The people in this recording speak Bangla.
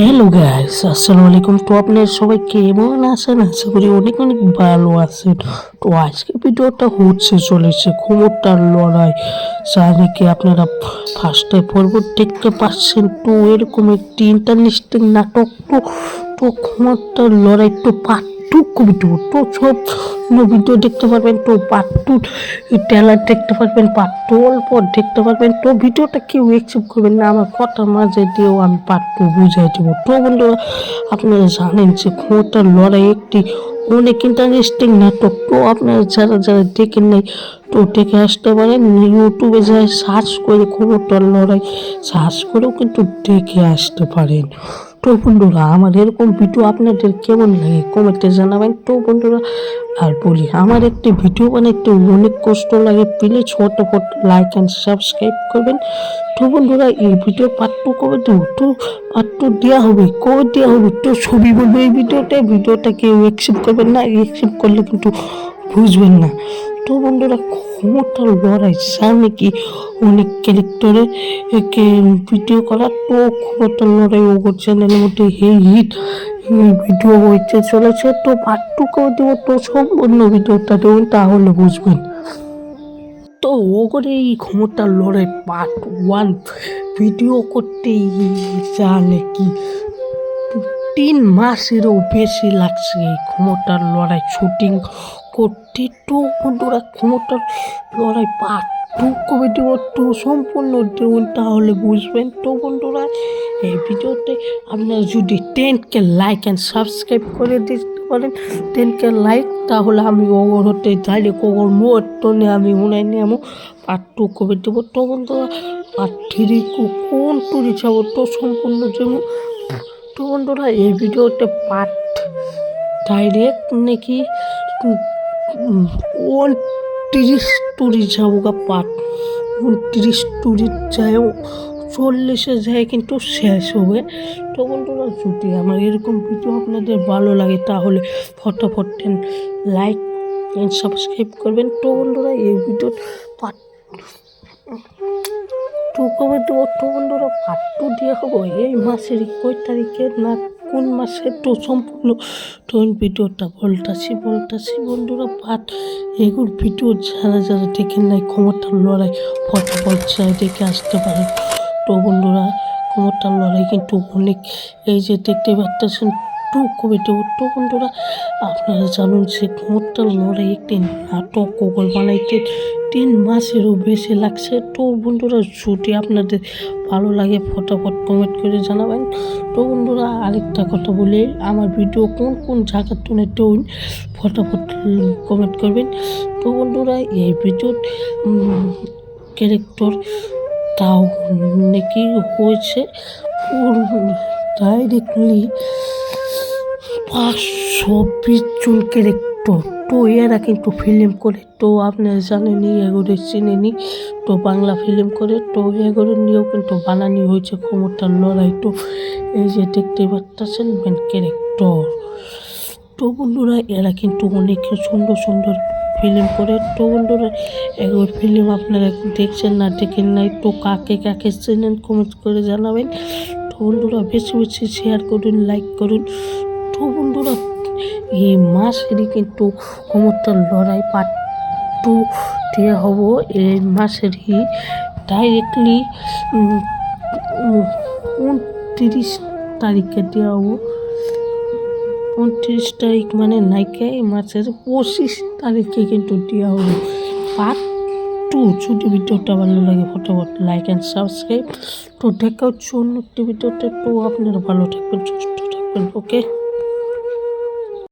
হ্যালো গাইস, আসসালামু আলাইকুম। তো আপনারা সবাই কেমন আছেন? আশা করি অনেক অনেক ভালো আছেন। তো আজকে ভিডিওটা চলেছে ক্ষমতার লড়াই, যা নাকি আপনারা ফার্স্টে পর্ব দেখতে পাচ্ছেন। তো এরকম একটি ইন্টারন্যাশনাল নাটক। তো ক্ষমতার লড়াই তো পার্ট টু ভিডিও, তো সব ভিডিও দেখতে পারবেন। তো পার্ট টু ট্রেলার দেখতে পারবেন, পার্ট টু অল্প দেখতে পারবেন। তো ভিডিওটা কেউ অ্যাকসেপ্ট করবেন না, আমার কথার মাঝে দিয়েও আমি পার্ট টু বুঝাই দেবো। তো বন্ধুরা, আপনারা জানেন যে ক্ষমতার লড়াই একটি অনেক ইন্টারেস্টিং নাটক। তো আপনারা যারা যারা দেখেন নাই, তো দেখে আসতে পারেন। ইউটিউবে যায় সার্চ করে ক্ষমতার লড়াই সার্চ করেও কিন্তু দেখে আসতে পারেন। তো বন্ধুরা, আমার এরকম ভিডিও আপনাদের কেমন লাগে কমেন্টে জানাবেন। তো বন্ধুরা, আর বলি, আমার একটি ভিডিও বানাইতে অনেক কষ্ট লাগে, প্লিজ ফটোফট লাইক অ্যান্ড সাবস্ক্রাইব করবেন। তো বন্ধুরা, এই ভিডিও পার্ট টু কবে দেবো? তো পার্ট টু দেওয়া হবে, কবে দেওয়া হবে? তো ছবি বলবো এই ভিডিওটা কেউ অ্যাকসেপ্ট করবেন না, অ্যাকসেপ্ট করলে কিন্তু বুঝবেন না। তো বন্ধুরা, ক্ষমতার লড়াই সামনে কি অনেক ক্যারেক্টারের ভিডিও করা। তো ক্ষমতার লড়াই ওগর চ্যানেলের মধ্যে হিট ভিডিও হইতে চলেছে। তো পার্ট টু করে দেবো, তো সম্পূর্ণ ভিডিওটা দেবেন, তাহলে বুঝবেন। তো ওগরে এই ক্ষমতার লড়াই পার্ট ওয়ান ভিডিও করতে যা নাকি 3 মাসেরও বেশি লাগছে এই ক্ষমতার লড়াই শুটিং করতে। তো বন্ধুরা, ক্ষমতার লড়াই পার্ট টু কবে দেবো, তো সম্পূর্ণ দেবেন, তাহলে বুঝবেন। তো বন্ধুরা, এই ভিডিওতে আপনারা যদি 10K লাইক অ্যান্ড সাবস্ক্রাইব করে দিতে পারেন, 10K লাইক, তাহলে আমি ওগর হতে ডাইরেক্ট ওগর মুহূর্তে আমি উনাই নেবো পার্ট টু কবে দেবো। তো বন্ধুরা, পার্ট থ্রি কোন টুরি যাবো, তো সম্পূর্ণ দেবো। তো বন্ধুরা, এই ভিডিওতে পার্ট ডাইরেক্ট নাকি 29 টুরি যাবো গা, পার্ট 29 টুরি যায়, 40-এ যায় কিন্তু শেষ হবে। তো বন্ধুরা, যদি আমার এরকম ভিডিও আপনাদের ভালো লাগে, তাহলে ফটাফট লাইক অ্যান্ড সাবস্ক্রাইব করবেন। তো বন্ধুরা, এই ভিডিও পার্ট টু কবে দেবো? তো বন্ধুরা, পার্ট টু দিয়ে হবো এই মাসের কয় তারিখে না কোন মাসে, তো সম্পূর্ণ ভিডিওটা বলতাছি বন্ধুরা। পার্ট এগুলো ভিডিও যারা যারা দেখেন নাই ক্ষমতার লড়াই, ফটাফট চাই দেখে আসতে পারে। তো বন্ধুরা, ক্ষমতার লড়াই কিন্তু অনেক, এই যে দেখতে পাচ্ছেন টু কবে দেবো। তো বন্ধুরা, আপনারা জানুন যে ক্ষমতার লড়াই একটি নাটক ওগল বানাইতে 3 মাসেরও বেশি লাগছে। তো বন্ধুরা, যদি আপনাদের ভালো লাগে ফটাফট কমেন্ট করে জানাবেন। তো বন্ধুরা, আরেকটা কথা বলি, আমার ভিডিও কোন কোন জায়গার তুলে দেন ফটাফট কমেন্ট করবেন। তো বন্ধুরা, এই ভিডিওর ক্যারেক্টার তাও নাকি হয়েছে ডাইরেক্টলি 520 জন ক্যারেক্টার। তো এরা কিন্তু ফিল্ম করে, তো আপনারা জানেনই, এগুলো চিনেনি। তো বাংলা ফিল্ম করে, তো এগুলো নিয়েও কিন্তু বানানি হয়েছে ক্ষমতার লড়াই। তো এই যে দেখতে পাচ্ছেন মেন ক্যারেক্টার। তো বন্ধুরা, এরা কিন্তু অনেক সুন্দর সুন্দর ফিল্ম করে। তো বন্ধুরা, এগুলো ফিল্ম আপনারা দেখছেন না দেখেন নাই, তো কাকে কাকে চেনেন কমেন্ট করে জানাবেন। তো বন্ধুরা, বেশি বেশি শেয়ার করুন, লাইক করুন। তো বন্ধুরা, এই মাসেরই কিন্তু ক্ষমতার লড়াই পার্ট টু দেওয়া হবো এই মাসেরই ডাইরেক্টলি 29 তারিখে দেওয়া হবো। 29 তারিখ মানে নাইকে এই মাসের 25 তারিখে কিন্তু দেওয়া হবে পার্ট টু। যদি ভিডিওটা ভালো লাগে ফটাফট লাইক অ্যান্ড সাবস্ক্রাইব। তো দেখা হচ্ছে অন্য একটি ভিডিওতে। তো আপনারা ভালো থাকবেন, সুস্থ থাকবেন, ওকে।